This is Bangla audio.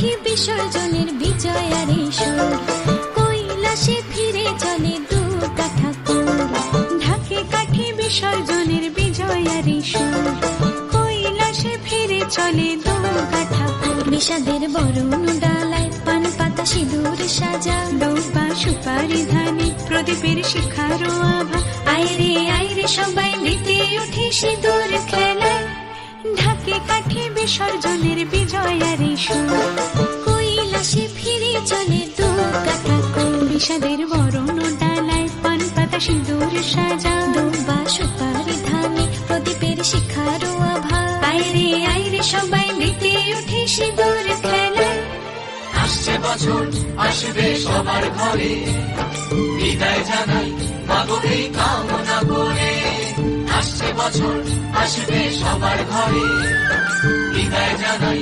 কাঠি বিসর্জনের বিজয়ারে সুর, কৈলাসে ফিরে চলে দুর্গা ঠাকুর। ঢাকে কাঠি বিসর্জনের বিজয়ারে সুর, কৈলাসে ফিরে চলে দুর্গা ঠাকুর। বিষাদের বরণ ডালায় পান পাতা সিঁদুর সাজা, দৌবা সুপারি ধানে প্রদীপের শিখারো আভা। আইরে সবাই মেতে উঠে সিঁদুর খেলায়, ঢাকে কাঠি বিসর্জনের বিজয়ারে সুর, কৈলাসে ফিরে চলে দুর্গা ঠাকুর। বিষাদের বরণ ডালায় পান পাতা সিঁদুর সাজা, দৌবা সুপারি ধানে প্রদীপের শিখারো আভা। আইরে সবাই মেতে উঠে সিঁদুর খেলায়। আসছে বছর আসবে সবার ঘরে, বিদায় জানাই মাগো এই কামনা করে। আসছে বছর আসবে সবার ঘরে, বিদায় জানাই।